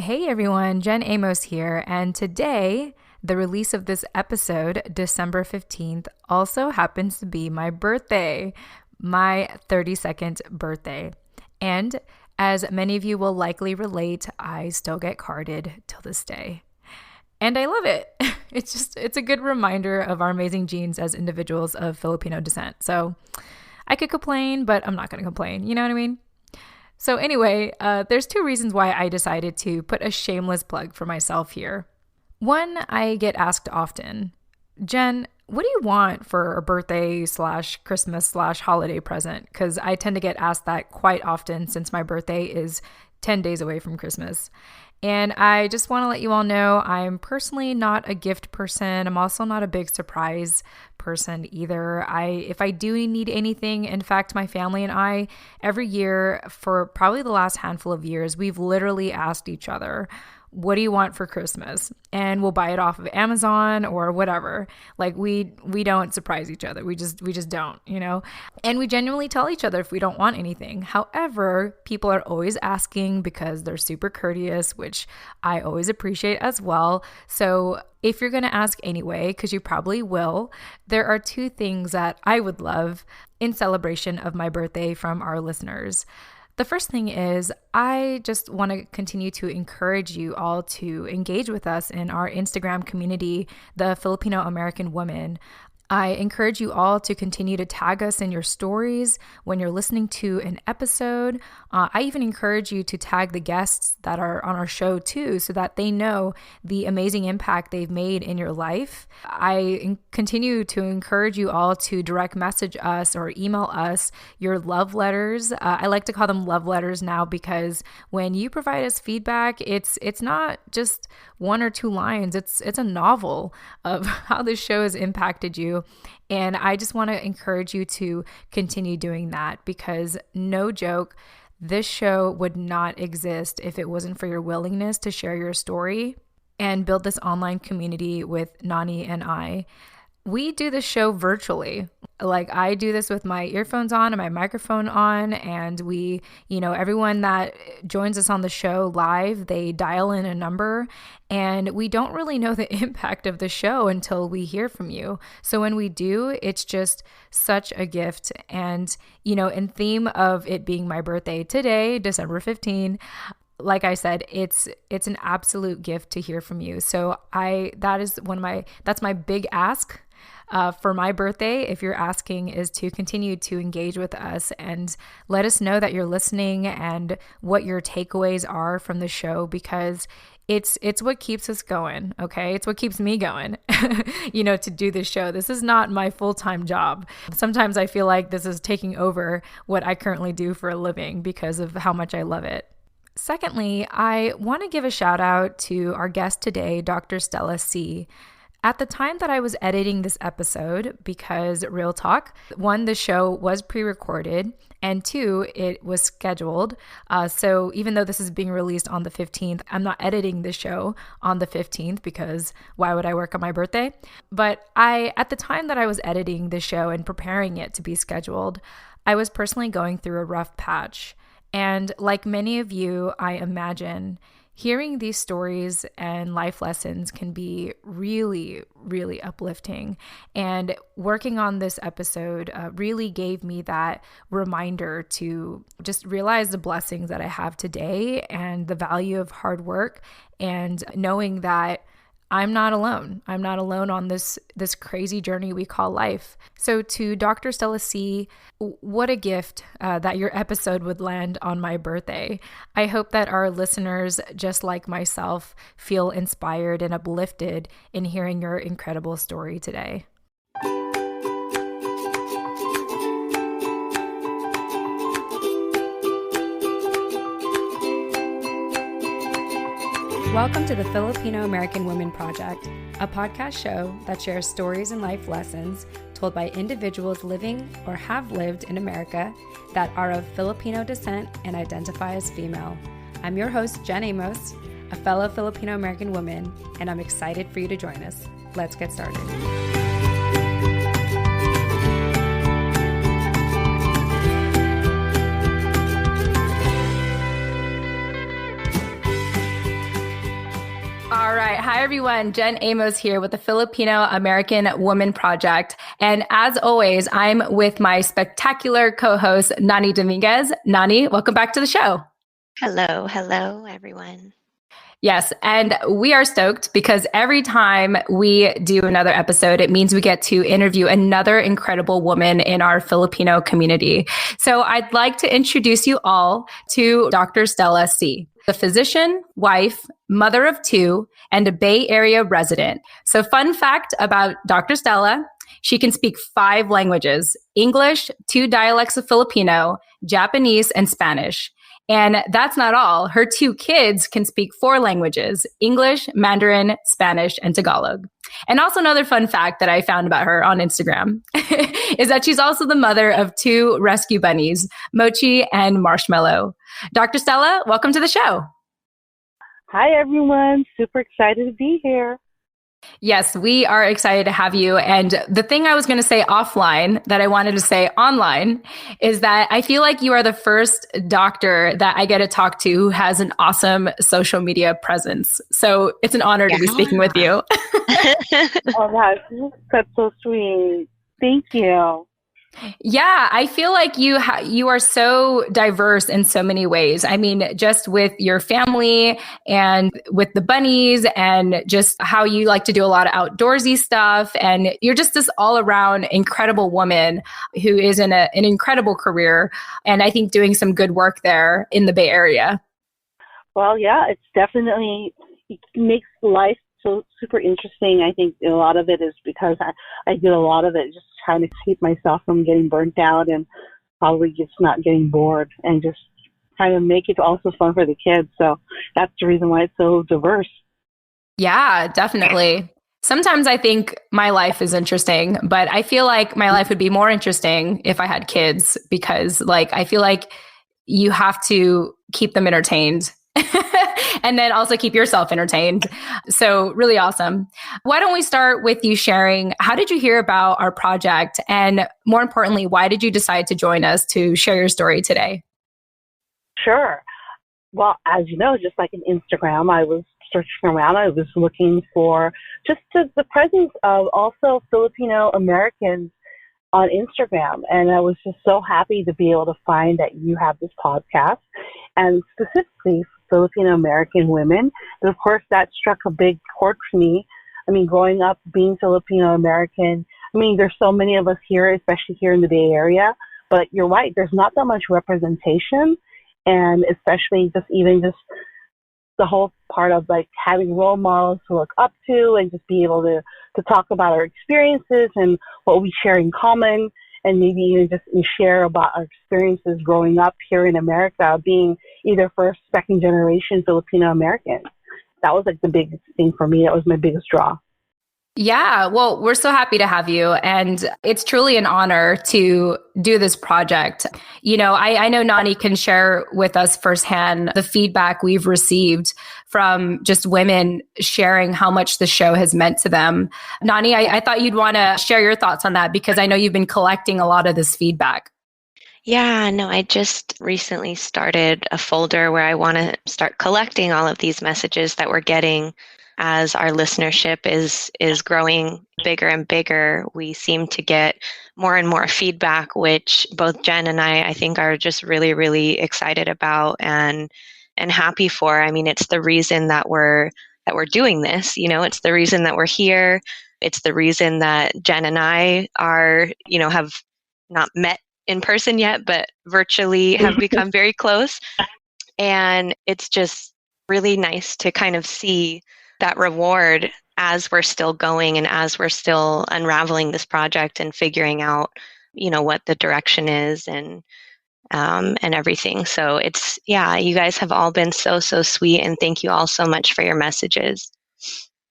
Hey everyone, Jen Amos here, and today, the release of this episode, December 15th, also happens to be my birthday, my 32nd birthday. And as many of you will likely relate, I still get carded till this day. And I love it. It's a good reminder of our amazing genes as individuals of Filipino descent. So I could complain, but I'm not going to complain. You know what I mean? So anyway, there's two reasons why I decided to put a shameless plug for myself here. One, I get asked often, Jen, what do you want for a birthday / Christmas / holiday present? Because I tend to get asked that quite often since my birthday is 10 days away from Christmas. And I just want to let you all know I'm personally not a gift person. I'm also not a big surprise person either. If I do need anything, in fact, my family and I, every year for probably the last handful of years, we've literally asked each other, what do you want for Christmas? And we'll buy it off of Amazon or whatever. Like we don't surprise each other. We just don't, you know? And we genuinely tell each other if we don't want anything. However, people are always asking because they're super courteous, which I always appreciate as well. So if you're going to ask anyway, because you probably will, there are two things that I would love in celebration of my birthday from our listeners. The first thing is I just want to continue to encourage you all to engage with us in our Instagram community, the Filipino American Woman. I encourage you all to continue to tag us in your stories when you're listening to an episode. I even encourage you to tag the guests that are on our show too, so that they know the amazing impact they've made in your life. I continue to encourage you all to direct message us or email us your love letters. I like to call them love letters now because when you provide us feedback, it's not just one or two lines. It's a novel of how this show has impacted you. And I just want to encourage you to continue doing that because no joke, this show would not exist if it wasn't for your willingness to share your story and build this online community with Nani and I. We do this show virtually. Like I do this with my earphones on and my microphone on, and we, everyone that joins us on the show live, they dial in a number, and we don't really know the impact of the show until we hear from you. So when we do, it's just such a gift. And, in theme of it being my birthday today, December 15, like I said, it's an absolute gift to hear from you. So that's my big ask. For my birthday, if you're asking, is to continue to engage with us and let us know that you're listening and what your takeaways are from the show, because it's what keeps us going, okay? It's what keeps me going, to do this show. This is not my full-time job. Sometimes I feel like this is taking over what I currently do for a living because of how much I love it. Secondly, I want to give a shout out to our guest today, Dr. Stella C. At the time that I was editing this episode, because real talk, one, the show was pre-recorded, and two, it was scheduled. So even though this is being released on the 15th, I'm not editing the show on the 15th because why would I work on my birthday? But at the time that I was editing the show and preparing it to be scheduled, I was personally going through a rough patch. And like many of you, I imagine, hearing these stories and life lessons can be really, really uplifting. And working on this episode really gave me that reminder to just realize the blessings that I have today and the value of hard work and knowing that I'm not alone. I'm not alone on this crazy journey we call life. So to Dr. Stella C, what a gift that your episode would land on my birthday. I hope that our listeners, just like myself, feel inspired and uplifted in hearing your incredible story today. Welcome to the Filipino American Women Project, a podcast show that shares stories and life lessons told by individuals living or have lived in America that are of Filipino descent and identify as female. I'm your host, Jen Amos, a fellow Filipino American woman, and I'm excited for you to join us. Let's get started. All right. Hi, everyone. Jen Amos here with the Filipino American Woman Project. And as always, I'm with my spectacular co-host, Nani Dominguez. Nani, welcome back to the show. Hello, everyone. Yes. And we are stoked because every time we do another episode, it means we get to interview another incredible woman in our Filipino community. So I'd like to introduce you all to Dr. Stella C, the physician, wife, mother of two, and a Bay Area resident. So fun fact about Dr. Stella, she can speak 5 languages: English, 2 dialects of Filipino, Japanese, and Spanish. And that's not all. Her 2 kids can speak 4 languages: English, Mandarin, Spanish, and Tagalog. And also another fun fact that I found about her on Instagram is that she's also the mother of 2 rescue bunnies, Mochi and Marshmallow. Dr. Stella, welcome to the show. Hi, everyone. Super excited to be here. Yes, we are excited to have you. And the thing I was going to say offline that I wanted to say online is that I feel like you are the first doctor that I get to talk to who has an awesome social media presence. So it's an honor to be speaking with you. Oh, that's so sweet. Thank you. Yeah, I feel like you are so diverse in so many ways. I mean, just with your family and with the bunnies and just how you like to do a lot of outdoorsy stuff. And you're just this all around incredible woman who is in an incredible career. And I think doing some good work there in the Bay Area. Well, yeah, it makes life so super interesting. I think a lot of it is because I did a lot of it just trying to keep myself from getting burnt out and probably just not getting bored and just trying to make it also fun for the kids. So that's the reason why it's so diverse. Yeah, definitely. Sometimes I think my life is interesting, but I feel like my life would be more interesting if I had kids because I feel like you have to keep them entertained. And then also keep yourself entertained. So really awesome. Why don't we start with you sharing, how did you hear about our project? And more importantly, why did you decide to join us to share your story today? Sure. Well, as you know, just like in Instagram, I was searching around. I was looking for just the presence of also Filipino Americans on Instagram. And I was just so happy to be able to find that you have this podcast and specifically Filipino American women. And of course, that struck a big chord for me. I mean, growing up being Filipino American, I mean, there's so many of us here, especially here in the Bay Area, but you're right, there's not that much representation. And especially just the whole part of having role models to look up to and just be able to talk about our experiences and what we share in common, and maybe even just share about our experiences growing up here in America, being either first, second generation Filipino American. That was the biggest thing for me. That was my biggest draw. Yeah, well, we're so happy to have you. And it's truly an honor to do this project. You know, I know Nani can share with us firsthand the feedback we've received from just women sharing how much the show has meant to them. Nani, I thought you'd want to share your thoughts on that because I know you've been collecting a lot of this feedback. Yeah, no, I just recently started a folder where I want to start collecting all of these messages that we're getting. As our listenership is growing bigger and bigger, we seem to get more and more feedback, which both Jen and I think are just really, really excited about and happy for. I mean, it's the reason that we're doing this. You know, it's the reason that we're here. It's the reason that Jen and I are, have not met in person yet, but virtually have become very close. And it's just really nice to kind of see that reward as we're still going and as we're still unraveling this project and figuring out, what the direction is and everything. So you guys have all been so, so sweet. And thank you all so much for your messages.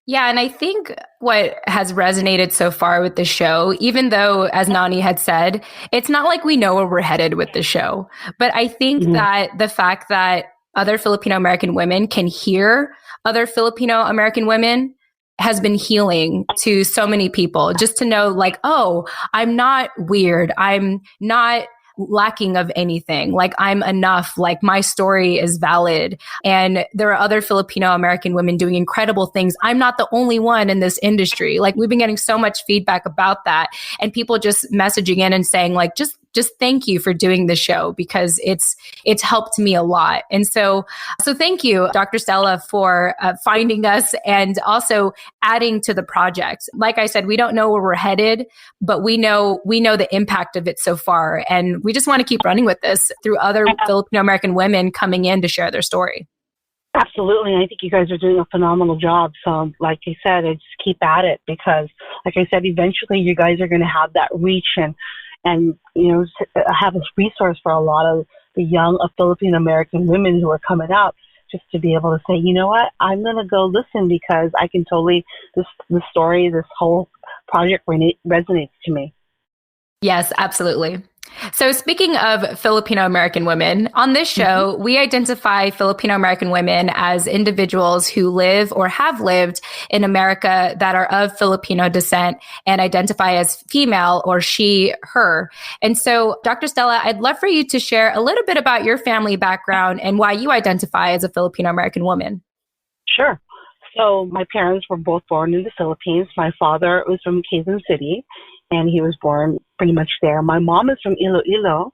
Yeah, and I think what has resonated so far with the show, even though, as Nani had said, it's not like we know where we're headed with the show, but I think that the fact that other Filipino American women can hear other Filipino American women has been healing to so many people. Just to know oh, I'm not weird. I'm not lacking of anything. Like I'm enough, like my story is valid. And there are other Filipino American women doing incredible things. I'm not the only one in this industry. Like we've been getting so much feedback about that, and people just messaging in and saying like, just thank you for doing the show, because it's helped me a lot. And so thank you, Dr. Stella, for finding us and also adding to the project. Like I said, we don't know where we're headed, but we know the impact of it so far. And we just want to keep running with this through other Filipino American women coming in to share their story. Absolutely. And I think you guys are doing a phenomenal job. So like I said, I just keep at it, because like I said, eventually you guys are going to have that reach and have a resource for a lot of the young Filipino American women who are coming up, just to be able to say, you know what, I'm going to go listen, because I can totally, this story, this whole project resonates to me. Yes, absolutely. So speaking of Filipino American women, on this show, we identify Filipino American women as individuals who live or have lived in America that are of Filipino descent and identify as female or she, her. And so, Dr. Stella, I'd love for you to share a little bit about your family background and why you identify as a Filipino American woman. Sure. So my parents were both born in the Philippines. My father was from Quezon City, and he was born pretty much there. My mom is from Iloilo,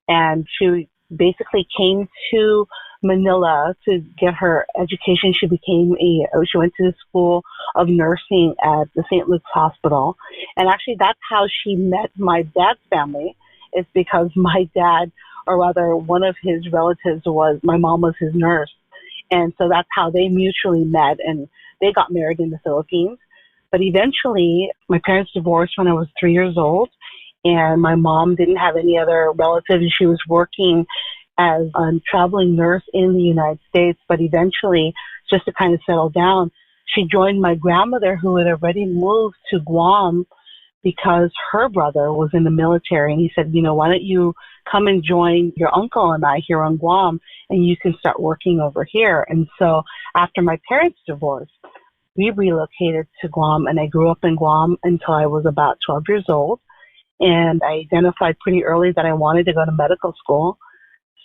and she basically came to Manila to get her education. She went to the School of Nursing at the St. Luke's Hospital. And actually, that's how she met my dad's family. It's because my dad, or rather one of his relatives, my mom was his nurse. And so that's how they mutually met, and they got married in the Philippines. But eventually, my parents divorced when I was 3 years old, and my mom didn't have any other relatives. She was working as a traveling nurse in the United States, but eventually, just to kind of settle down, she joined my grandmother, who had already moved to Guam because her brother was in the military. And he said, why don't you come and join your uncle and I here on Guam, and you can start working over here. And so after my parents divorced, we relocated to Guam, and I grew up in Guam until I was about 12 years old. And I identified pretty early that I wanted to go to medical school.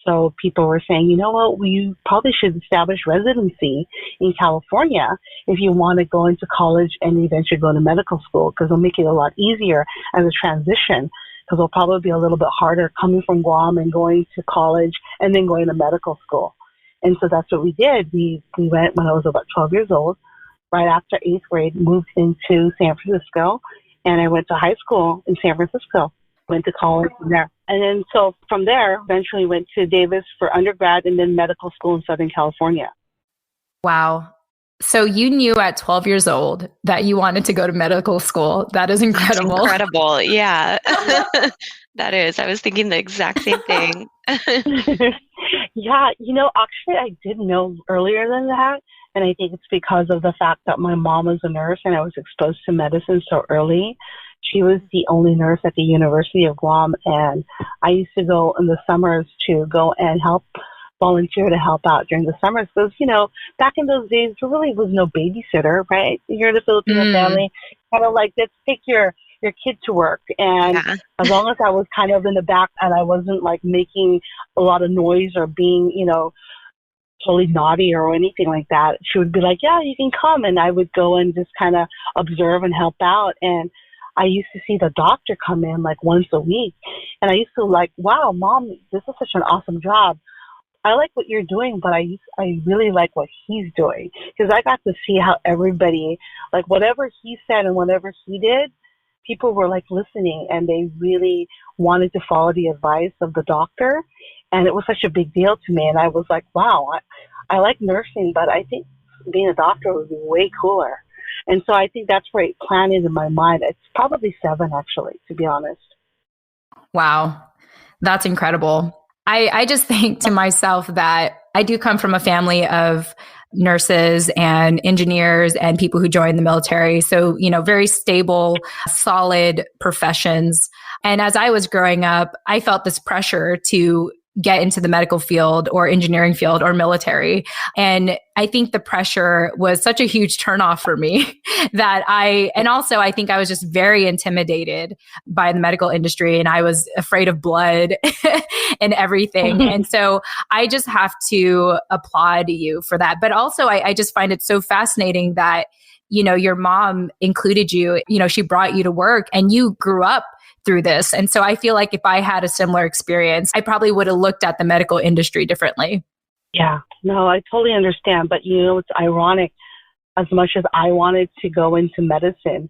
So people were saying, you know what, you probably should establish residency in California if you want to go into college and eventually go to medical school, because it'll make it a lot easier as a transition, because it'll probably be a little bit harder coming from Guam and going to college and then going to medical school. And so that's what we did. We went when I was about 12 years old. Right after 8th grade, moved into San Francisco, and I went to high school in San Francisco, went to college from there. And then so from there, eventually went to Davis for undergrad and then medical school in Southern California. Wow. So you knew at 12 years old that you wanted to go to medical school. That is incredible. That's incredible. Yeah. That is. I was thinking the exact same thing. Yeah. Actually, I did know earlier than that. And I think it's because of the fact that my mom was a nurse and I was exposed to medicine so early. She was the only nurse at the University of Guam. And I used to go in the summers to go and volunteer to help out during the summers. Because, back in those days, there really was no babysitter, right? You're the Filipino family, kind of like, let's take your kid to work. And as long as I was kind of in the back and I wasn't like making a lot of noise or being, totally naughty or anything like that, she would be like, yeah, you can come. And I would go and just kind of observe and help out. And I used to see the doctor come in like once a week. And I used to like, wow, Mom, this is such an awesome job. I like what you're doing, but I really like what he's doing, because I got to see how everybody, like whatever he said and whatever he did, people were like listening, and they really wanted to follow the advice of the doctor. And it was such a big deal to me. And I was like, wow, I like nursing, but I think being a doctor would be way cooler. And so I think that's where it planted in my mind. It's probably 7, actually, to be honest. Wow. That's incredible. I just think to myself that I do come from a family of nurses and engineers and people who joined the military. So, very stable, solid professions. And as I was growing up, I felt this pressure to get into the medical field or engineering field or military. And I think the pressure was such a huge turnoff for me and also I think I was just very intimidated by the medical industry, and I was afraid of blood and everything. And so I just have to applaud you for that. But also I just find it so fascinating that, your mom included you, she brought you to work and you grew up through this. And so I feel like if I had a similar experience, I probably would have looked at the medical industry differently. Yeah, no, I totally understand. But it's ironic, as much as I wanted to go into medicine,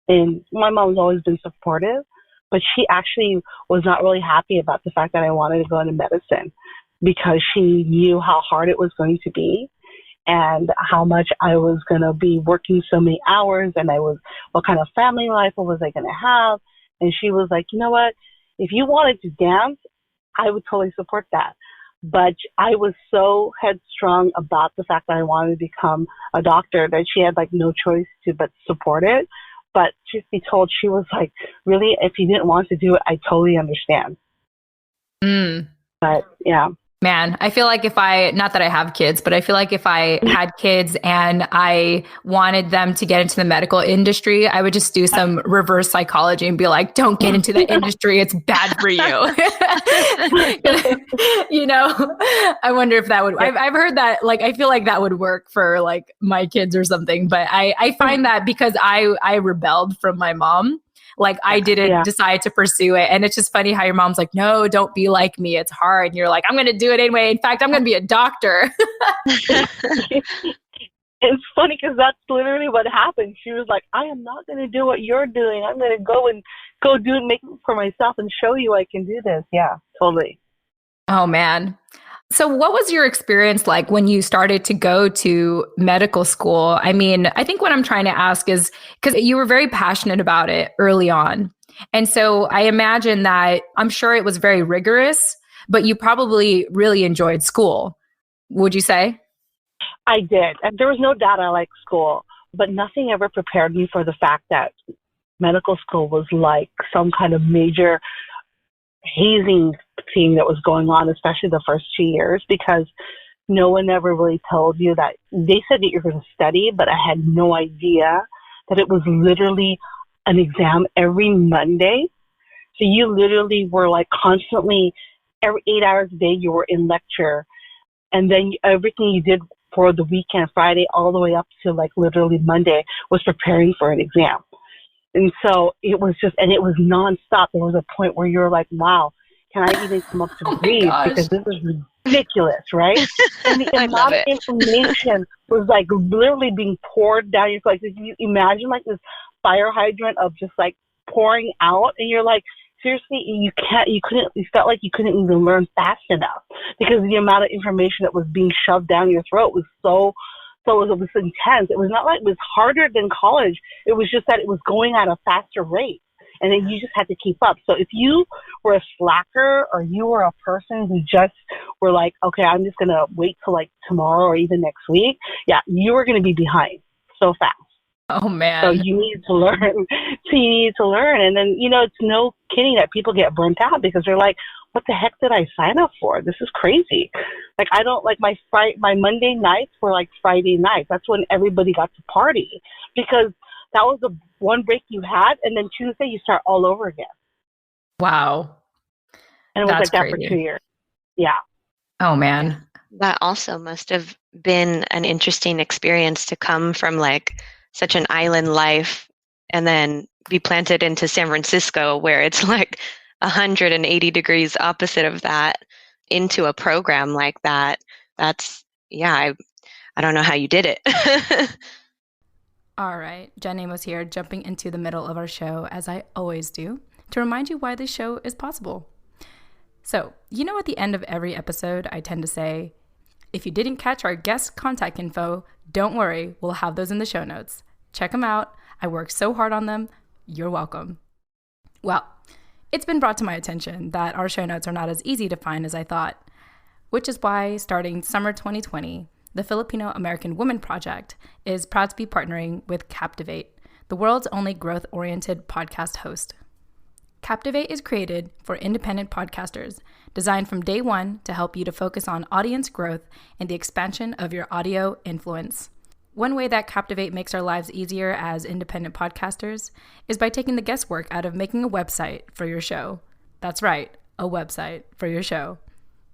and my mom's always been supportive, but she actually was not really happy about the fact that I wanted to go into medicine because she knew how hard it was going to be and how much I was going to be working so many hours, and what kind of family life was I going to have. And she was like, you know what, if you wanted to dance, I would totally support that. But I was so headstrong about the fact that I wanted to become a doctor that she had no choice to but support it. But truth be told, she was like, really, if you didn't want to do it, I totally understand. But yeah. Man, I feel like not that I have kids, but I feel like if I had kids and I wanted them to get into the medical industry, I would just do some reverse psychology and be like, don't get into the industry. It's bad for you. I wonder if that would, I've heard that, I feel like that would work for my kids or something. But I find that because I rebelled from my mom. I didn't decide to pursue it. And it's just funny how your mom's like, no, don't be like me. It's hard. And you're like, I'm going to do it anyway. In fact, I'm going to be a doctor. It's funny because that's literally what happened. She was like, I am not going to do what you're doing. I'm going to go do it, make it for myself and show you I can do this. Yeah, totally. Oh, man. So what was your experience like when you started to go to medical school? I mean, I think what I'm trying to ask is because you were very passionate about it early on. And so I imagine that I'm sure it was very rigorous, but you probably really enjoyed school. Would you say? I did. And there was no doubt I liked school, but nothing ever prepared me for the fact that medical school was like some kind of major hazing thing that was going on, especially the first 2 years, because no one ever really told you that. They said that you're going to study, but I had no idea that it was literally an exam every Monday. So you literally were constantly, every 8 hours a day, you were in lecture. And then everything you did for the weekend, Friday, all the way up to literally Monday, was preparing for an exam. And so it was it was nonstop. There was a point where you're like, wow, can I even come up to breathe? Because this is ridiculous, right? And the amount of information was literally being poured down your throat. If you imagine this fire hydrant of just pouring out, and you're like, seriously, you felt like you couldn't even learn fast enough because the amount of information that was being shoved down your throat was it was intense. It was not it was harder than college. It was just that it was going at a faster rate. And then you just had to keep up. So if you were a slacker or you were a person who just were okay, I'm just going to wait till tomorrow or even next week, you were going to be behind so fast. Oh, man. So you need to learn. And then, it's no kidding that people get burnt out because they're like, what the heck did I sign up for? This is crazy. I don't my Monday nights were Friday nights. That's when everybody got to party because that was the one break you had. And then Tuesday you start all over again. Wow. And it was that for 2 years. Yeah. Oh, man. That also must have been an interesting experience to come from such an island life and then be planted into San Francisco where it's 180 degrees opposite of that into a program like that. That's, I don't know how you did it. All right, Jen Amos here, jumping into the middle of our show, as I always do, to remind you why this show is possible. So, at the end of every episode, I tend to say, if you didn't catch our guest contact info, don't worry, we'll have those in the show notes. Check them out. I worked so hard on them. You're welcome. Well, it's been brought to my attention that our show notes are not as easy to find as I thought, which is why starting summer 2020, the Filipino American Women Project is proud to be partnering with Captivate, the world's only growth-oriented podcast host. Captivate is created for independent podcasters, designed from day one to help you to focus on audience growth and the expansion of your audio influence. One way that Captivate makes our lives easier as independent podcasters is by taking the guesswork out of making a website for your show. That's right, a website for your show.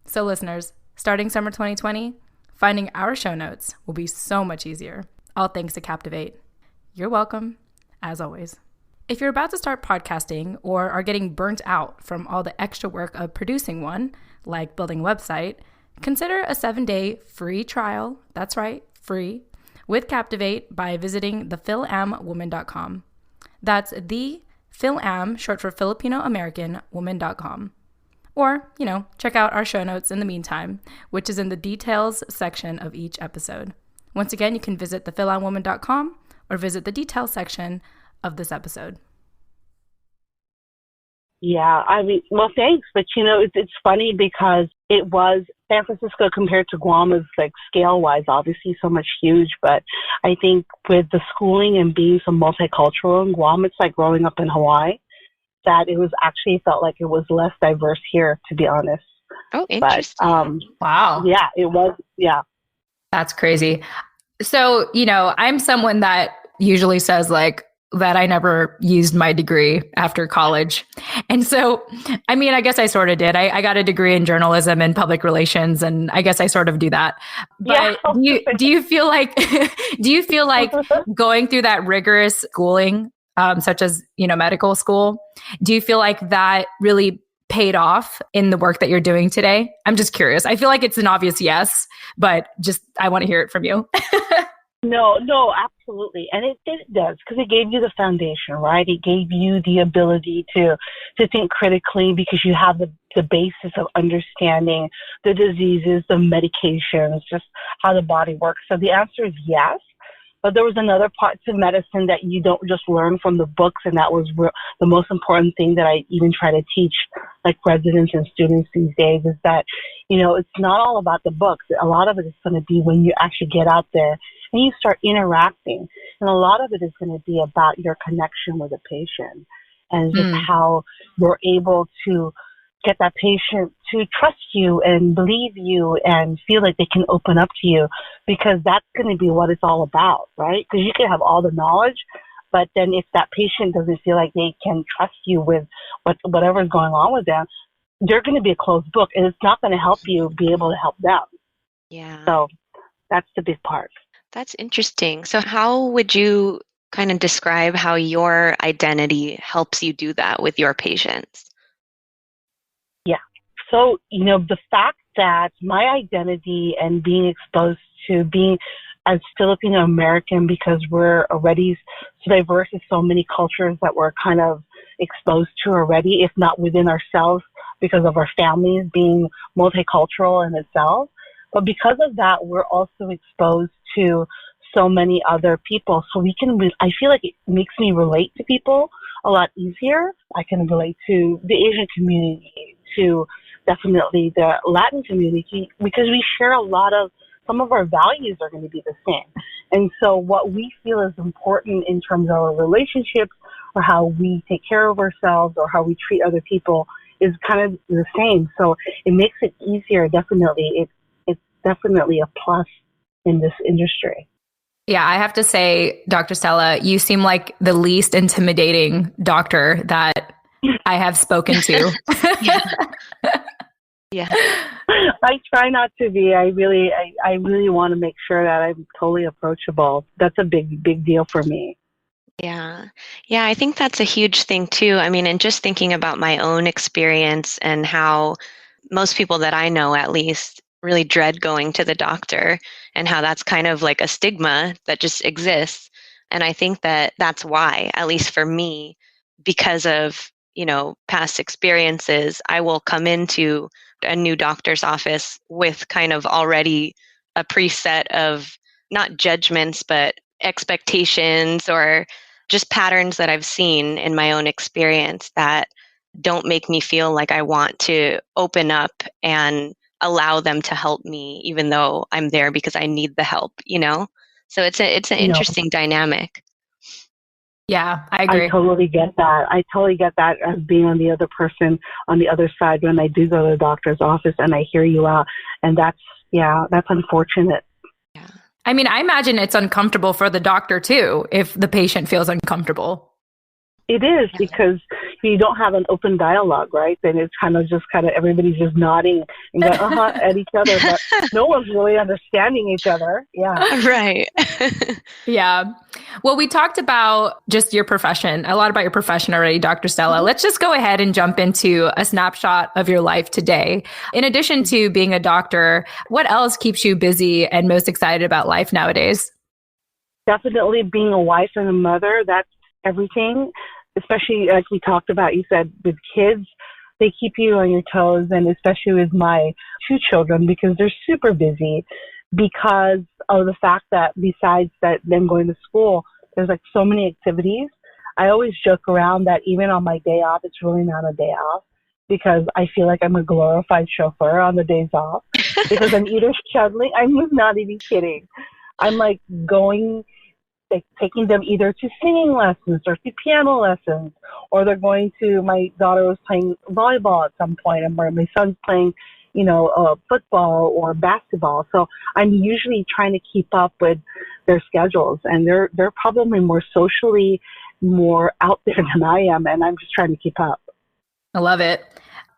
So listeners, starting summer 2020, finding our show notes will be so much easier. All thanks to Captivate. You're welcome, as always. If you're about to start podcasting or are getting burnt out from all the extra work of producing one, like building a website, consider a 7-day free trial, that's right, free, with Captivate by visiting thefilamwoman.com. That's the Filam, short for Filipino American woman.com. Or, check out our show notes in the meantime, which is in the details section of each episode. Once again, you can visit thefilamwoman.com or visit the details section of this episode. Yeah, well, thanks. But, it's funny because it was San Francisco compared to Guam is like scale-wise, obviously so much huge. But I think with the schooling and being so multicultural in Guam, it's like growing up in Hawaii, that it was actually felt like it was less diverse here, to be honest. Oh, interesting. But, wow. Yeah, it was. Yeah. That's crazy. So, I'm someone that usually says that I never used my degree after college. And so, I guess I sort of did. I got a degree in journalism and public relations, and I guess I sort of do that. But yeah. do you feel like going through that rigorous schooling, such as, medical school, do you feel like that really paid off in the work that you're doing today? I'm just curious. I feel like it's an obvious yes, but I want to hear it from you. No, absolutely. And it does, because it gave you the foundation, right? It gave you the ability to think critically, because you have the basis of understanding the diseases, the medications, just how the body works. So the answer is yes. But there was another part to medicine that you don't just learn from the books, and that was the most important thing that I even try to teach, residents and students these days, is that, it's not all about the books. A lot of it is going to be when you actually get out there and you start interacting. And a lot of it is going to be about your connection with the patient and just how you're able to get that patient to trust you and believe you and feel like they can open up to you, because that's going to be what it's all about, right? Because you can have all the knowledge, but then if that patient doesn't feel like they can trust you with whatever's going on with them, they're going to be a closed book, and it's not going to help you be able to help them. Yeah. So that's the big part. That's interesting. So how would you kind of describe how your identity helps you do that with your patients? So, the fact that my identity and being exposed to being as Filipino American, because we're already so diverse in so many cultures that we're kind of exposed to already, if not within ourselves, because of our families being multicultural in itself. But because of that, we're also exposed to so many other people. So I feel like it makes me relate to people a lot easier. I can relate to the Asian community, to definitely the Latin community, because we share some of our values are going to be the same. And so what we feel is important in terms of our relationships, or how we take care of ourselves, or how we treat other people, is kind of the same. So it makes it easier. Definitely. It's definitely a plus in this industry. Yeah, I have to say, Dr. Stella, you seem like the least intimidating doctor that I have spoken to. Yeah. I try not to be. I really want to make sure that I'm totally approachable. That's a big deal for me. Yeah. Yeah, I think that's a huge thing too. And just thinking about my own experience and how most people that I know, at least, really dread going to the doctor, and how that's kind of like a stigma that just exists. And I think that that's why, at least for me, because of, past experiences, I will come into a new doctor's office with kind of already a preset of not judgments, but expectations, or just patterns that I've seen in my own experience that don't make me feel like I want to open up and allow them to help me, even though I'm there because I need the help, So it's an interesting dynamic. Yeah, I agree. I totally get that. I totally get that as being on the other person on the other side when I do go to the doctor's office and I hear you out. And that's unfortunate. Yeah. I mean, I imagine it's uncomfortable for the doctor too, if the patient feels uncomfortable. It is, because you don't have an open dialogue, right? Then it's kind of everybody's just nodding and going at each other, but no one's really understanding each other. Yeah. Right. Yeah. Well, we talked about just your profession, a lot about your profession already, Dr. Stella. Let's just go ahead and jump into a snapshot of your life today. In addition to being a doctor, what else keeps you busy and most excited about life nowadays? Definitely being a wife and a mother. That's everything. Especially like we talked about, you said with kids, they keep you on your toes, and especially with my two children, because they're super busy because of the fact that besides that them going to school, there's like so many activities. I always joke around that even on my day off, it's really not a day off, because I feel like I'm a glorified chauffeur on the days off because I'm either shuttling. I'm not even kidding. I'm like taking them either to singing lessons or to piano lessons, or they're going to, my daughter was playing volleyball at some point, and my son's playing, football or basketball. So I'm usually trying to keep up with their schedules, and they're probably more socially more out there than I am, and I'm just trying to keep up. I love it.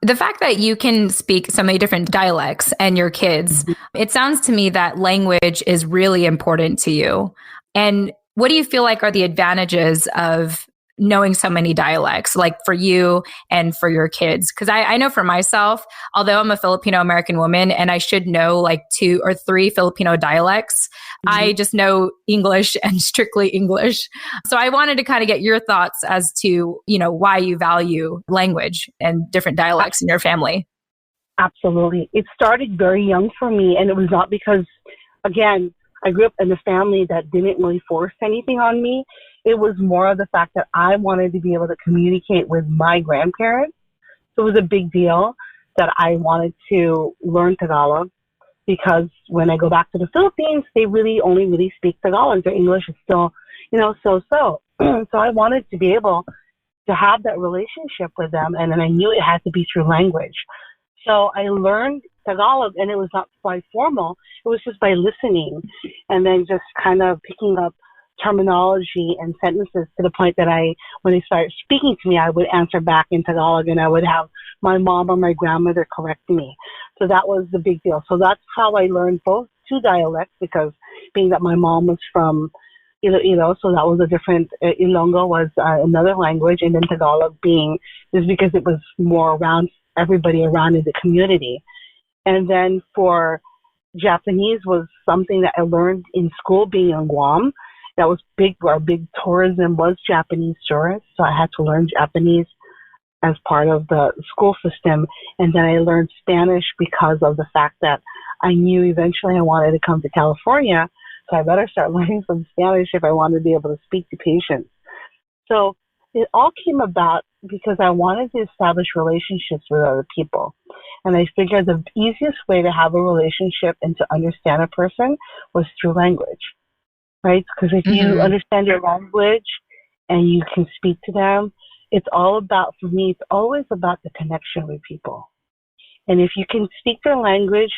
The fact that you can speak so many different dialects and your kids, it sounds to me that language is really important to you. And what do you feel like are the advantages of knowing so many dialects, like for you and for your kids? Because I know for myself, although I'm a Filipino American woman and I should know like 2 or 3 Filipino dialects, I just know English and strictly English. So I wanted to kind of get your thoughts as to, why you value language and different dialects in your family. Absolutely. It started very young for me, and it was not because, again, I grew up in a family that didn't really force anything on me. It was more of the fact that I wanted to be able to communicate with my grandparents. So it was a big deal that I wanted to learn Tagalog, because when I go back to the Philippines, they really only really speak Tagalog. Their English is still, so-so. So I wanted to be able to have that relationship with them, and then I knew it had to be through language. So I learned Tagalog, and it was not quite formal. It was just by listening and then just kind of picking up terminology and sentences to the point that when they started speaking to me, I would answer back in Tagalog, and I would have my mom or my grandmother correct me. So that was the big deal. So that's how I learned both 2 dialects, because being that my mom was from Iloilo, so that was a different, Ilonggo was another language, and then Tagalog is because it was more around everybody around in the community. And then for Japanese was something that I learned in school, being in Guam. That was big. Our big tourism was Japanese tourists, so I had to learn Japanese as part of the school system. And then I learned Spanish because of the fact that I knew eventually I wanted to come to California, so I better start learning some Spanish if I wanted to be able to speak to patients. So it all came about because I wanted to establish relationships with other people. And I figured the easiest way to have a relationship and to understand a person was through language, right? Because if you understand your language and you can speak to them, it's all about, for me, it's always about the connection with people. And if you can speak their language,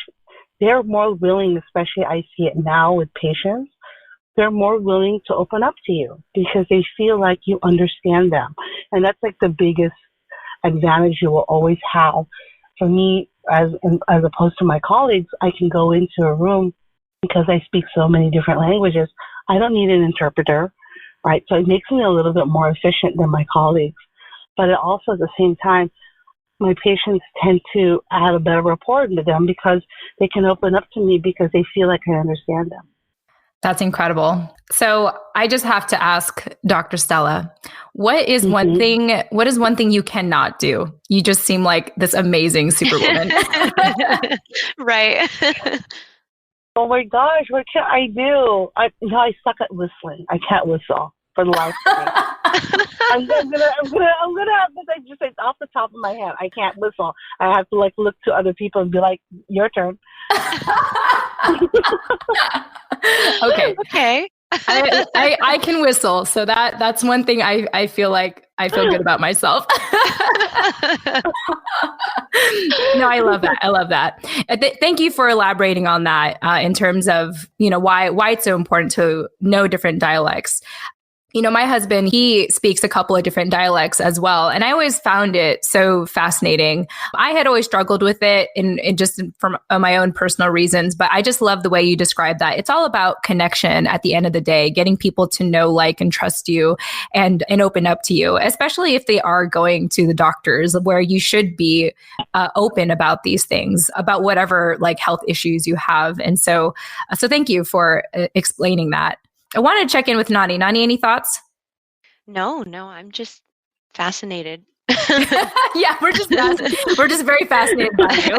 they're more willing, especially I see it now with patients, they're more willing to open up to you because they feel like you understand them. And that's like the biggest advantage you will always have. For me, as opposed to my colleagues, I can go into a room because I speak so many different languages. I don't need an interpreter, right? So it makes me a little bit more efficient than my colleagues. But it also, at the same time, my patients tend to have a better rapport with them because they can open up to me because they feel like I understand them. That's incredible. So I just have to ask Dr. Stella, what is one thing you cannot do? You just seem like this amazing superwoman. Right. Oh my gosh, what can I do? I suck at whistling. I can't whistle for the life of me. I'm gonna have to just say off the top of my head, I can't whistle. I have to look to other people and be like, your turn. Okay. Okay. I can whistle, so that's one thing I feel like I feel good about myself. No, I love that. I love that. Thank you for elaborating on that in terms of why it's so important to know different dialects. My husband, he speaks a couple of different dialects as well. And I always found it so fascinating. I had always struggled with it in just from my own personal reasons, but I just love the way you describe that. It's all about connection at the end of the day, getting people to know, like, and trust you and open up to you, especially if they are going to the doctors, where you should be open about these things, about whatever like health issues you have. And so thank you for explaining that. I wanted to check in with Nani. Nani, any thoughts? No, I'm just fascinated. Yeah, we're just very fascinated by you.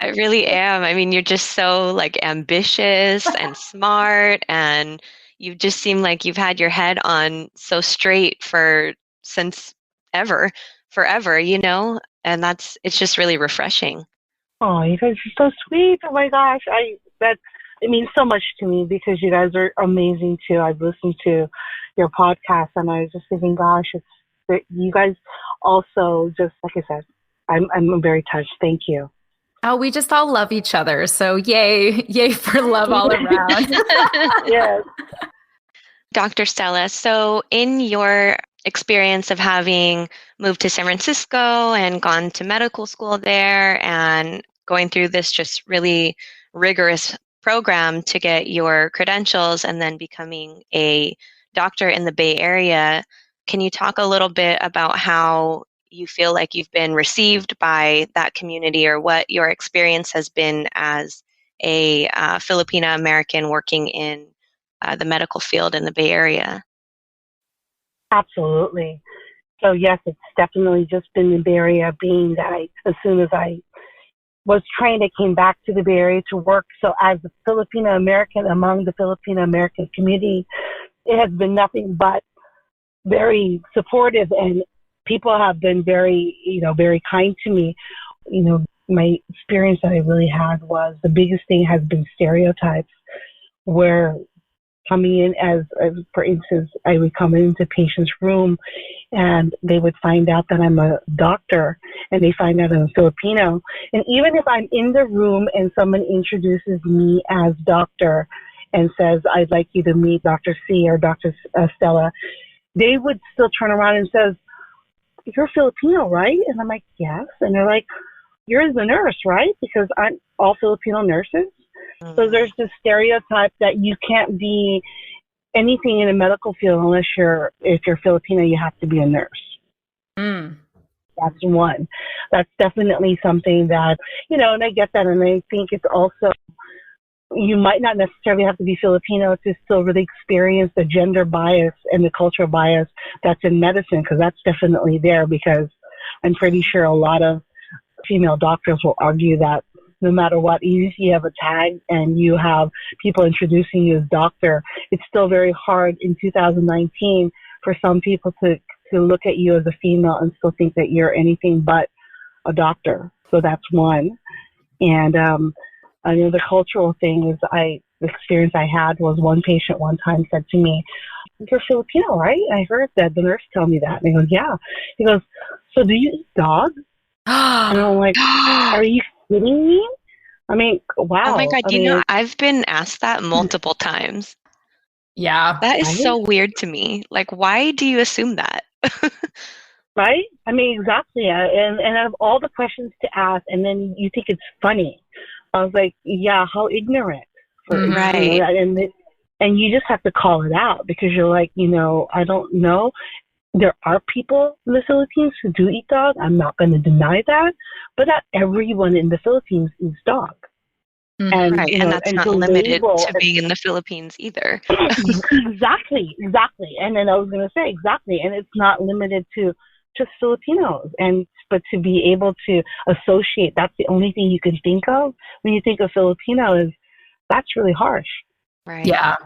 I really am. I mean, you're just so like ambitious and smart, and you just seem like you've had your head on so straight since forever, and it's just really refreshing. Oh, you guys are so sweet. Oh my gosh. It means so much to me because you guys are amazing too. I've listened to your podcast and I was just thinking, gosh, you guys also, just like I said, I'm very touched. Thank you. Oh, we just all love each other. So yay for love all around. Yes. Dr. Stella, so in your experience of having moved to San Francisco and gone to medical school there and going through this just really rigorous program to get your credentials and then becoming a doctor in the Bay Area, can you talk a little bit about how you feel like you've been received by that community, or what your experience has been as a Filipino American working in the medical field in the Bay Area? Absolutely. So yes, it's definitely just been the Bay Area, being that as soon as I was trained, I came back to the Bay Area to work. So as a Filipino American among the Filipino American community, it has been nothing but very supportive, and people have been very kind to me. My experience that I really had was, the biggest thing has been stereotypes, where coming in as for instance, I would come into a patient's room and they would find out that I'm a doctor, and they find out I'm a Filipino. And even if I'm in the room and someone introduces me as doctor and says, I'd like you to meet Dr. C or Dr. Stella, they would still turn around and says, you're Filipino, right? And I'm like, yes. And they're like, you're the nurse, right? Because aren't all Filipino nurses? Mm-hmm. So there's this stereotype that you can't be anything in a medical field unless if you're Filipino, you have to be a nurse. Mm. That's one. That's definitely something that, and I get that. And I think it's also, you might not necessarily have to be Filipino to still really experience the gender bias and the cultural bias that's in medicine, because that's definitely there, because I'm pretty sure a lot of female doctors will argue that no matter what, even if you have a tag and you have people introducing you as doctor, it's still very hard in 2019 for some people to look at you as a female and still think that you're anything but a doctor. So that's one. And the cultural thing is, the experience I had was, one patient one time said to me, you're Filipino, right? I heard that the nurse tell me that. And he goes, yeah. He goes, so do you eat dog? And I'm like, are you kidding me? I mean, wow. Oh my God, I've been asked that multiple times. Yeah. That is so weird to me. Like, why do you assume that? Right? I mean, exactly. And out of all the questions to ask, and then you think it's funny. I was like, yeah, how ignorant. Right. And you just have to call it out, because you're like, I don't know. There are people in the Philippines who do eat dog. I'm not going to deny that. But not everyone in the Philippines eats dog. And, right. And that's not limited to being in the Philippines either. Exactly. And then I was going to say, exactly. And it's not limited to just Filipinos. But to be able to associate, that's the only thing you can think of when you think of Filipino, is that's really harsh. Right. Yeah.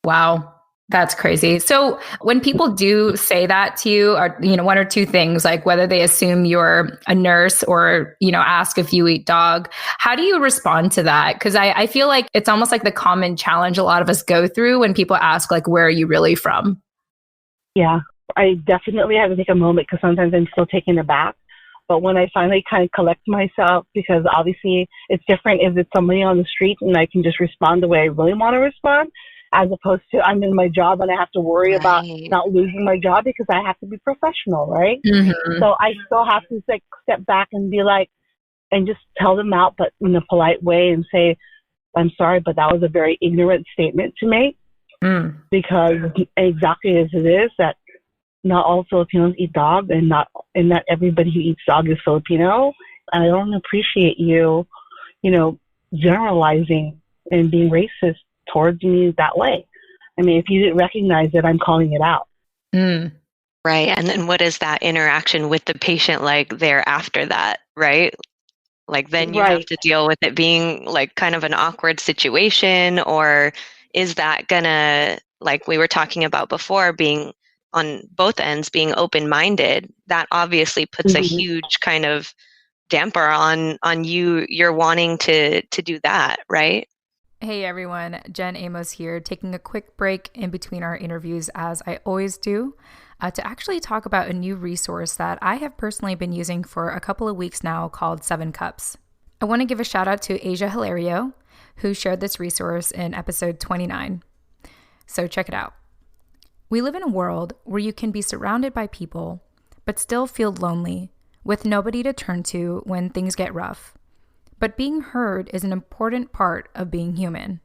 Wow. That's crazy. So when people do say that to you, or, one or two things, like whether they assume you're a nurse or, ask if you eat dog, how do you respond to that? Because I feel like it's almost like the common challenge a lot of us go through when people ask, like, where are you really from? Yeah, I definitely have to take a moment because sometimes I'm still taken aback. But when I finally kind of collect myself, because obviously it's different if it's somebody on the street and I can just respond the way I really want to respond, as opposed to I'm in my job and I have to worry about not losing my job because I have to be professional, right? Mm-hmm. So I still have to like step back and be like, and just tell them out, but in a polite way and say, I'm sorry, but that was a very ignorant statement to make. Because exactly as it is that not all Filipinos eat dog and not everybody who eats dog is Filipino. And I don't appreciate you, generalizing and being racist towards me that way. I mean, if you didn't recognize it, I'm calling it out. Right. And then what is that interaction with the patient like there after that, right? Like then you have to deal with it being like kind of an awkward situation, or is that gonna, like we were talking about before, being on both ends, being open-minded, that obviously puts a huge kind of damper on you're wanting to do that, right? Hey everyone, Jen Amos here, taking a quick break in between our interviews as I always do, to actually talk about a new resource that I have personally been using for a couple of weeks now called 7 Cups. I want to give a shout out to Asia Hilario, who shared this resource in episode 29. So check it out. We live in a world where you can be surrounded by people, but still feel lonely, with nobody to turn to when things get rough. But being heard is an important part of being human.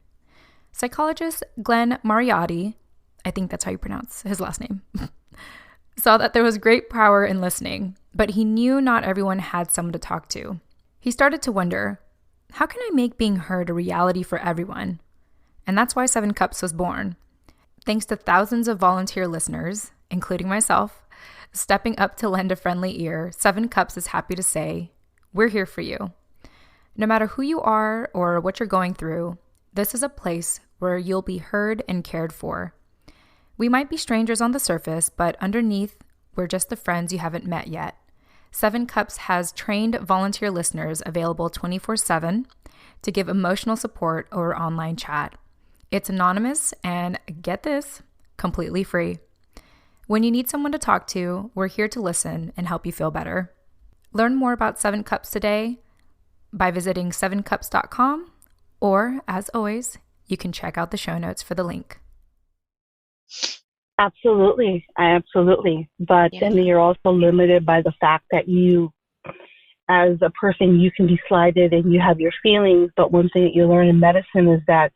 Psychologist Glenn Mariotti, I think that's how you pronounce his last name, saw that there was great power in listening, but he knew not everyone had someone to talk to. He started to wonder, how can I make being heard a reality for everyone? And that's why 7 Cups was born. Thanks to thousands of volunteer listeners, including myself, stepping up to lend a friendly ear, 7 Cups is happy to say, we're here for you. No matter who you are or what you're going through, this is a place where you'll be heard and cared for. We might be strangers on the surface, but underneath, we're just the friends you haven't met yet. 7 Cups has trained volunteer listeners available 24/7 to give emotional support or online chat. It's anonymous and, get this, completely free. When you need someone to talk to, we're here to listen and help you feel better. Learn more about 7 Cups today by visiting 7cups.com, or, as always, you can check out the show notes for the link. Absolutely. But then you're also limited by the fact that you, as a person, you can be slighted and you have your feelings. But one thing that you learn in medicine is that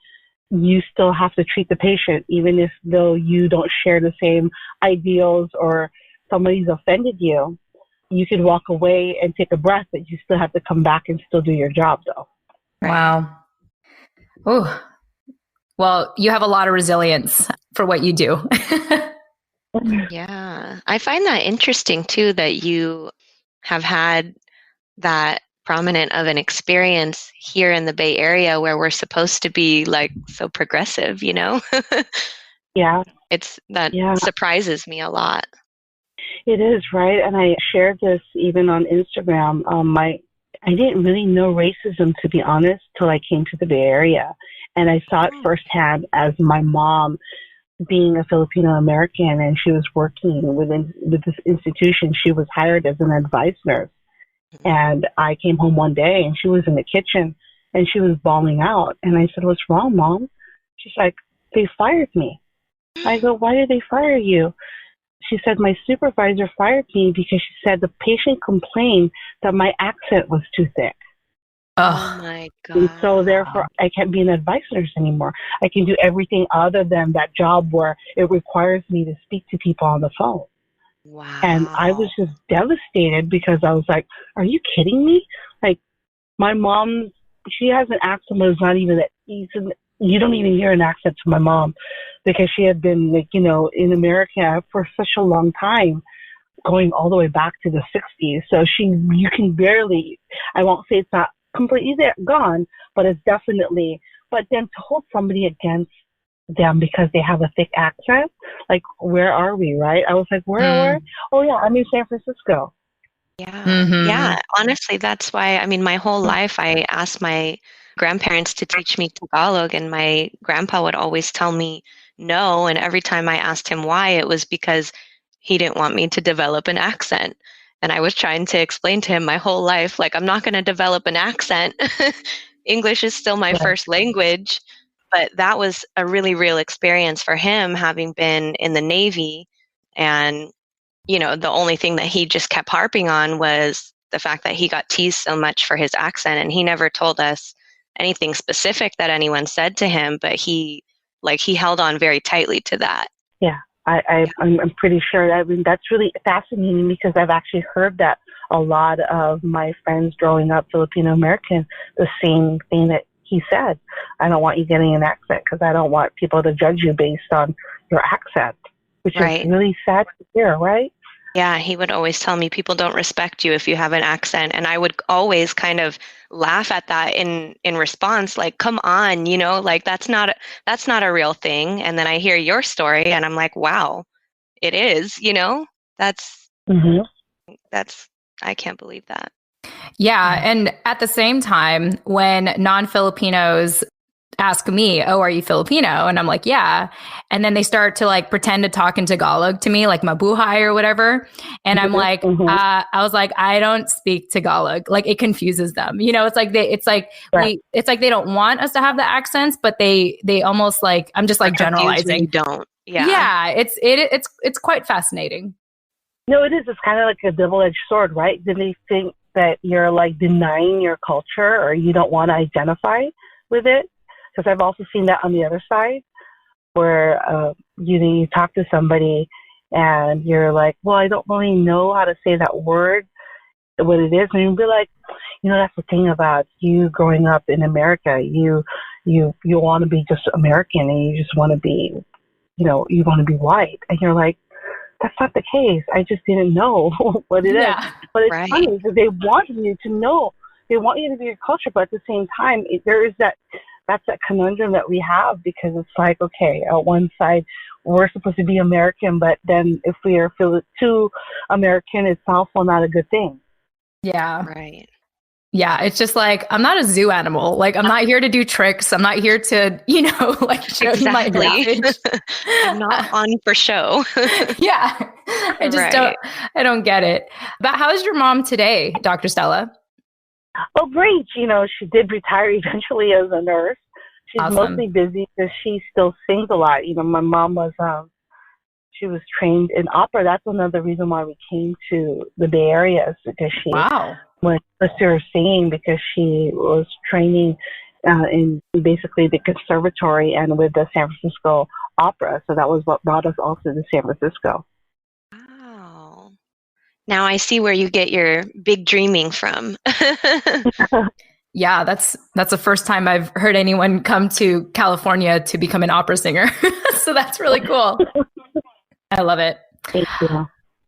you still have to treat the patient, even if though you don't share the same ideals or somebody's offended you. You could walk away and take a breath, but you still have to come back and still do your job, though. Wow. Oh, well, you have a lot of resilience for what you do. Yeah. I find that interesting, too, that you have had that prominent of an experience here in the Bay Area where we're supposed to be like so progressive, Yeah. Surprises me a lot. It is, right? And I shared this even on Instagram. I didn't really know racism, to be honest, till I came to the Bay Area. And I saw it firsthand as my mom, being a Filipino American, and she was working with this institution. She was hired as an advice nurse. And I came home one day and she was in the kitchen and she was bawling out. And I said, "What's wrong, Mom?" She's like, "They fired me." I go, "Why did they fire you?" She said, "My supervisor fired me because she said the patient complained that my accent was too thick." Oh my God. And so therefore I can't be an advice nurse anymore. I can do everything other than that job where it requires me to speak to people on the phone. Wow. And I was just devastated because I was like, are you kidding me? Like, my mom, she has an accent, but it's not even that decent. You don't even hear an accent to my mom because she had been, in America for such a long time, going all the way back to the 60s. So you can barely, I won't say it's not completely gone, but it's definitely, but then to hold somebody against them because they have a thick accent. Like, where are we, right? I was like, where? Oh, yeah, I'm in San Francisco. Yeah. Mm-hmm. Yeah. Honestly, that's why, I mean, my whole life I asked my grandparents to teach me Tagalog, and my grandpa would always tell me no. And every time I asked him why, it was because he didn't want me to develop an accent. And I was trying to explain to him my whole life, like, I'm not going to develop an accent. English is still my Yeah. first language. But that was a really real experience for him, having been in the Navy. And the only thing that he just kept harping on was the fact that he got teased so much for his accent, and he never told us anything specific that anyone said to him, but he held on very tightly to that. Yeah, I'm pretty sure. I mean, that's really fascinating because I've actually heard that a lot of my friends growing up, Filipino American, the same thing that he said. I don't want you getting an accent because I don't want people to judge you based on your accent, which Right. is really sad to hear, right? Yeah, he would always tell me people don't respect you if you have an accent, and I would always kind of laugh at that in response, like, come on, like that's not a real thing. And then I hear your story and I'm like, wow, it is, that's Mm-hmm. I can't believe that. Yeah. And at the same time, when non-Filipinos ask me, oh, are you Filipino? And I'm like, yeah. And then they start to like pretend to talk in Tagalog to me, like mabuhay or whatever. And I'm like, I was like, I don't speak Tagalog. Like, it confuses them. It's like they don't want us to have the accents, but they almost like, I'm just like generalizing. You don't. Yeah. Yeah. It's quite fascinating. No, it is. It's kind of like a double-edged sword, right? Then they think that you're like denying your culture or you don't want to identify with it. Because I've also seen that on the other side where you talk to somebody and you're like, well, I don't really know how to say that word, what it is. And you'll be like, that's the thing about you growing up in America. You want to be just American and you just want to be, you want to be white. And you're like, that's not the case. I just didn't know what it is. But it's funny because they want you to know. They want you to be your culture, but at the same time, there is that's that conundrum that we have because it's like, okay, on one side, we're supposed to be American, but then if we are too American, it's also not a good thing. Yeah. Right. Yeah. It's just like, I'm not a zoo animal. Like, I'm not here to do tricks. I'm not here to, like show you my advantage. I'm not on for show. Yeah. I don't get it. But how's your mom today, Dr. Stella? Oh, great. She did retire eventually as a nurse. She's Awesome. mostly busy because she still sings a lot. My mom was, she was trained in opera. That's another reason why we came to the Bay Area, is because she went to singing because she was training in basically the conservatory and with the San Francisco Opera. So that was what brought us also to San Francisco. Wow. Now I see where you get your big dreaming from. Yeah, that's the first time I've heard anyone come to California to become an opera singer. So that's really cool. I love it. Thank you.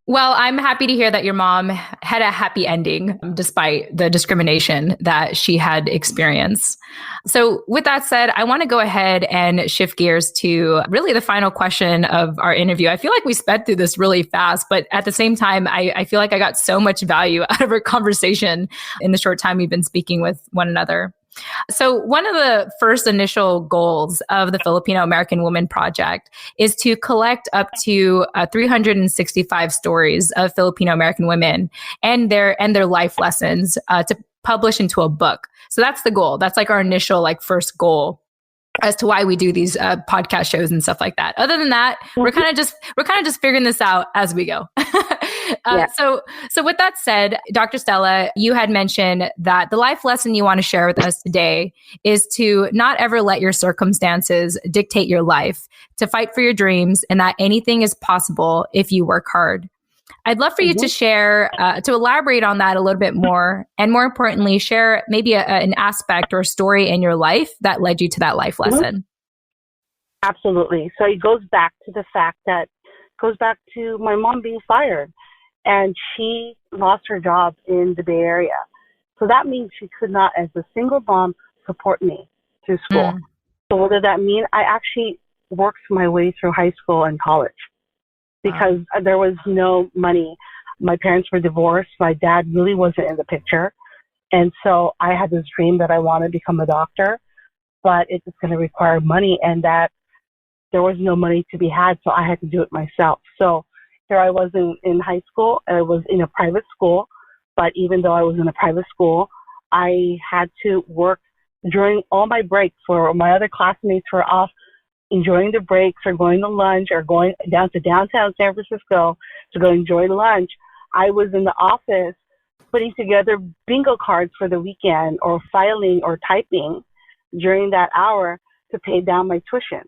Well, I'm happy to hear that your mom had a happy ending despite the discrimination that she had experienced. So with that said, I want to go ahead and shift gears to really the final question of our interview. I feel like we sped through this really fast, but at the same time, I feel like I got so much value out of our conversation in the short time we've been speaking with one another. So one of the first initial goals of the Filipino American Women Project is to collect up to 365 stories of Filipino American women and their life lessons to publish into a book. So that's the goal. That's like our initial first goal as to why we do these podcast shows and stuff like that. Other than that, we're kind of just figuring this out as we go. So with that said, Dr. Stella, you had mentioned that the life lesson you want to share with us today is to not ever let your circumstances dictate your life, to fight for your dreams, and that anything is possible if you work hard. I'd love for you to share, to elaborate on that a little bit more, and more importantly, share maybe an aspect or a story in your life that led you to that life lesson. Absolutely. So it goes back to my mom being fired, and she lost her job in the Bay Area. So that means she could not, as a single mom, support me through school. So what did that mean? I actually worked my way through high school and college because there was no money. My parents were divorced. My dad really wasn't in the picture. And so I had this dream that I wanted to become a doctor, but it's going to require money, and that there was no money to be had, so I had to do it myself. So here I was in high school. I was in a private school, but even though I was in a private school, I had to work during all my breaks where my other classmates were off enjoying the breaks or going to lunch or going down to downtown San Francisco to go enjoy lunch. I was in the office putting together bingo cards for the weekend or filing or typing during that hour to pay down my tuition.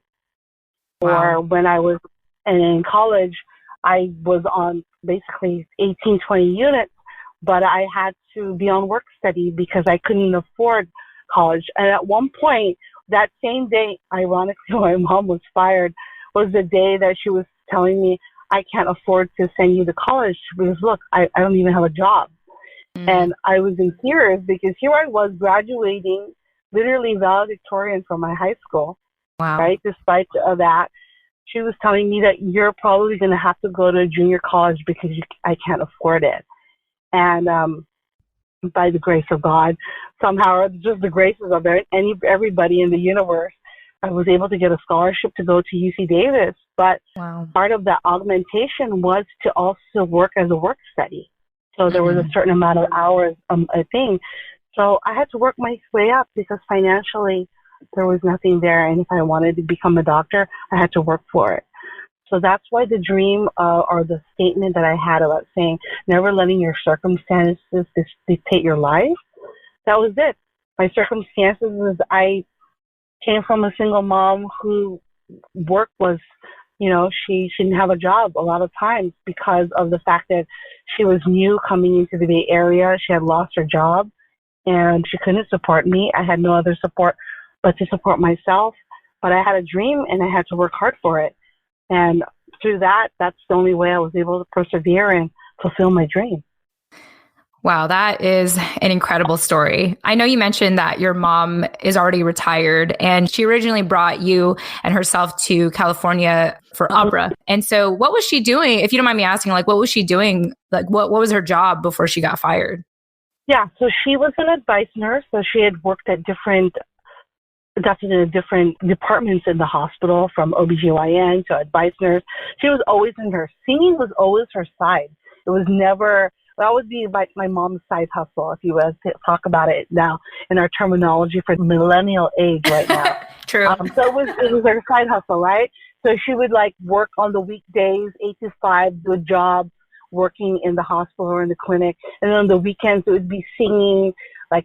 Wow. Or when I was in college, I was on basically 18, 20 units, but I had to be on work study because I couldn't afford college. And at one point, that same day, ironically, my mom was fired, was the day that she was telling me, I can't afford to send you to college because, look, I don't even have a job. And I was in tears because here I was graduating, literally valedictorian from my high school. Wow. Right? Despite that, she was telling me that you're probably going to have to go to junior college because I can't afford it. And by the grace of God, somehow, just the graces of everybody in the universe, I was able to get a scholarship to go to UC Davis. But part of that augmentation was to also work as a work study. So there was a certain amount of hours a thing. So I had to work my way up because financially there was nothing there. And if I wanted to become a doctor, I had to work for it. So that's why the dream or the statement that I had about saying never letting your circumstances dictate your life, that was it. My circumstances is I came from a single mom who work was, she didn't have a job a lot of times because of the fact that she was new coming into the Bay Area. She had lost her job and she couldn't support me. I had no other support but to support myself. But I had a dream and I had to work hard for it. And through that, that's the only way I was able to persevere and fulfill my dream. Wow, that is an incredible story. I know you mentioned that your mom is already retired and she originally brought you and herself to California for opera. And so what was she doing? If you don't mind me asking, what was she doing? What was her job before she got fired? Yeah, so she was an advice nurse. So she had worked at different departments in the hospital, from OBGYN to advice nurse. She was always in her. Singing was always her side. It was never, that would be like my mom's side hustle, if you will talk about it now in our terminology for the millennial age right now. True. So it was her side hustle, right? So she would work on the weekdays, 8 to 5, do a job working in the hospital or in the clinic. And then on the weekends, it would be singing,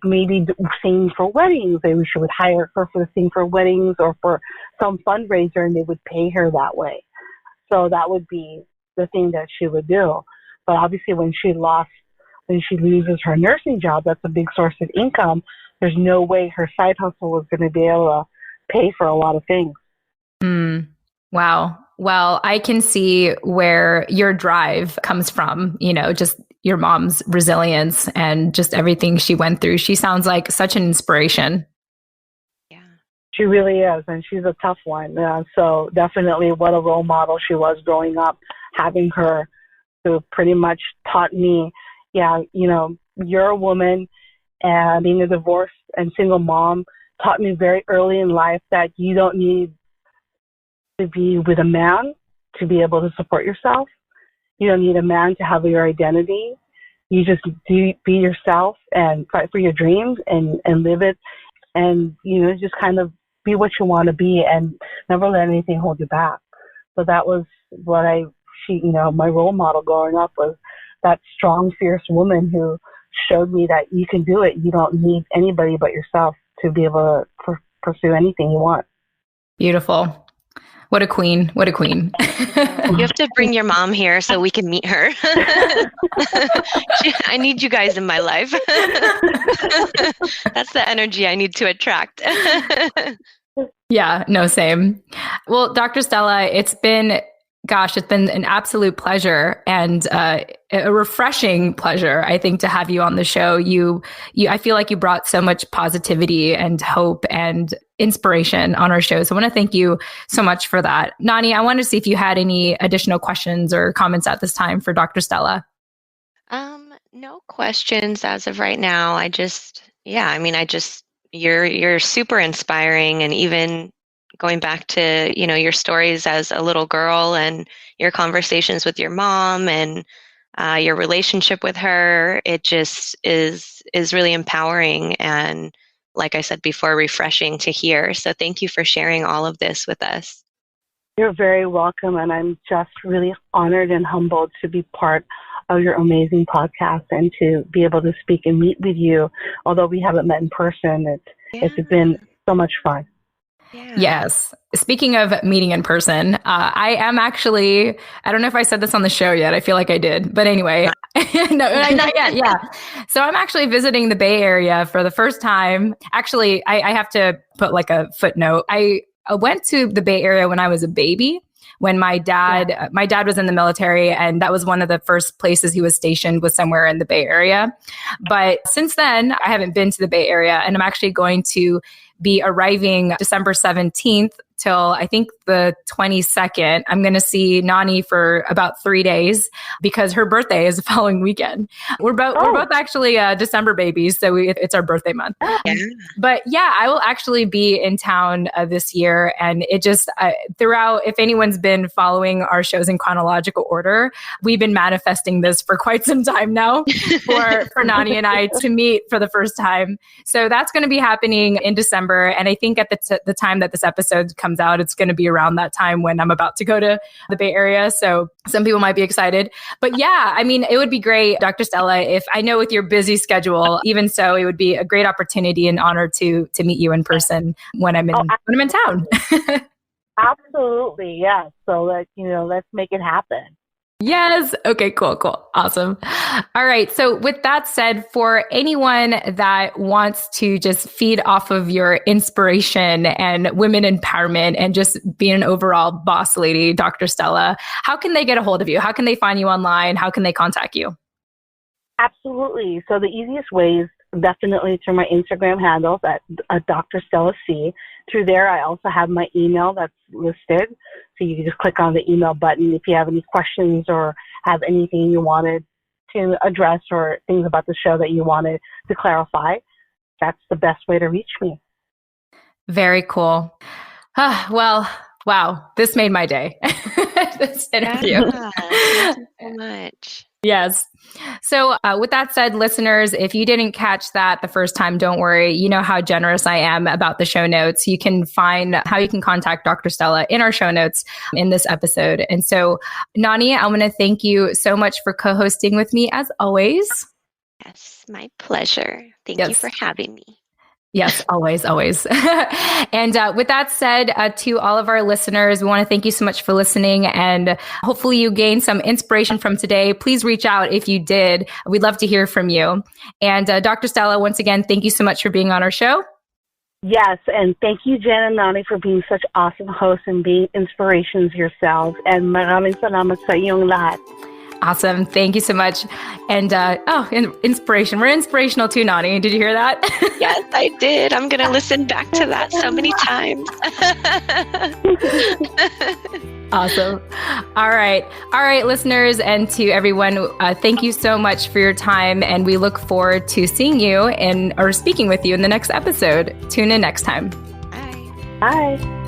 maybe singing for weddings. Maybe she would hire her to sing for weddings or for some fundraiser, and they would pay her that way. So that would be the thing that she would do. But obviously when she loses her nursing job, that's a big source of income. There's no way her side hustle was going to be able to pay for a lot of things. Wow. Well, I can see where your drive comes from, just your mom's resilience and just everything she went through. She sounds like such an inspiration. Yeah. She really is. And she's a tough one. So definitely what a role model she was growing up, having her who pretty much taught me, you're a woman, and being a divorced and single mom taught me very early in life that you don't need to be with a man to be able to support yourself. You don't need a man to have your identity. You just be yourself and fight for your dreams and live it, and just kind of be what you want to be and never let anything hold you back. So that was what my role model growing up was that strong, fierce woman who showed me that you can do it. You don't need anybody but yourself to be able to pursue anything you want. Beautiful. What a queen. What a queen. You have to bring your mom here so we can meet her. I need you guys in my life. That's the energy I need to attract. Yeah, no, same. Well, Dr. Stella, it's been Gosh, it's been an absolute pleasure and a refreshing pleasure, I think, to have you on the show. I feel like you brought so much positivity and hope and inspiration on our show. So I want to thank you so much for that. Nani, I wanted to see if you had any additional questions or comments at this time for Dr. Stella. No questions as of right now. You're super inspiring, and even going back to, your stories as a little girl and your conversations with your mom and your relationship with her, it just is really empowering and, like I said before, refreshing to hear. So thank you for sharing all of this with us. You're very welcome, and I'm just really honored and humbled to be part of your amazing podcast and to be able to speak and meet with you. Although we haven't met in person, it's been so much fun. Yeah. Yes. Speaking of meeting in person, I am actually, I don't know if I said this on the show yet. I feel like I did. But anyway, no, not yet. Yeah. So I'm actually visiting the Bay Area for the first time. Actually, I have to put like a footnote. I went to the Bay Area when I was a baby. When my dad was in the military, and that was one of the first places he was stationed, was somewhere in the Bay Area. But since then, I haven't been to the Bay Area, and I'm actually going to be arriving December 17th till I think the 22nd. I'm going to see Nani for about 3 days because her birthday is the following weekend. We're both actually December babies, so it's our birthday month. Yeah. But yeah, I will actually be in town this year, and it just throughout. If anyone's been following our shows in chronological order, we've been manifesting this for quite some time now for Nani and I to meet for the first time. So that's going to be happening in December, and I think at the time that this episode comes out, it's going to be around that time when I'm about to go to the Bay Area. So some people might be excited. But yeah, I mean, it would be great, Dr. Stella, if I know with your busy schedule, even so, it would be a great opportunity and honor to meet you in person when I'm in town. Absolutely, yeah. So let's make it happen. Yes. Okay, cool. Awesome. All right. So with that said, for anyone that wants to just feed off of your inspiration and women empowerment and just being an overall boss lady, Dr. Stella, how can they get a hold of you? How can they find you online? How can they contact you? Absolutely. So the easiest way is definitely through my Instagram handles at Dr. Stella C. Through there, I also have my email that's listed. So you can just click on the email button if you have any questions or have anything you wanted to address or things about the show that you wanted to clarify. That's the best way to reach me. Very cool. Well, wow. This made my day. This interview. Yeah, thank you so much. Yes. So with that said, listeners, if you didn't catch that the first time, don't worry. You know how generous I am about the show notes. You can find how you can contact Dr. Stella in our show notes in this episode. And so, Nani, I want to thank you so much for co-hosting with me as always. Yes, my pleasure. Thank you for having me. Yes, always. And with that said, to all of our listeners, we want to thank you so much for listening, and hopefully you gained some inspiration from today. Please reach out if you did. We'd love to hear from you. And Dr. Stella, once again, thank you so much for being on our show. Yes, and thank you, Jen and Nani, for being such awesome hosts and being inspirations yourselves. And maraming salamat sa iyong lahat. Awesome. Thank you so much. And inspiration. We're inspirational too, Nani. Did you hear that? Yes, I did. I'm going to listen back to that so many times. Awesome. All right, listeners, and to everyone, thank you so much for your time. And we look forward to seeing you or speaking with you in the next episode. Tune in next time. Bye. Bye.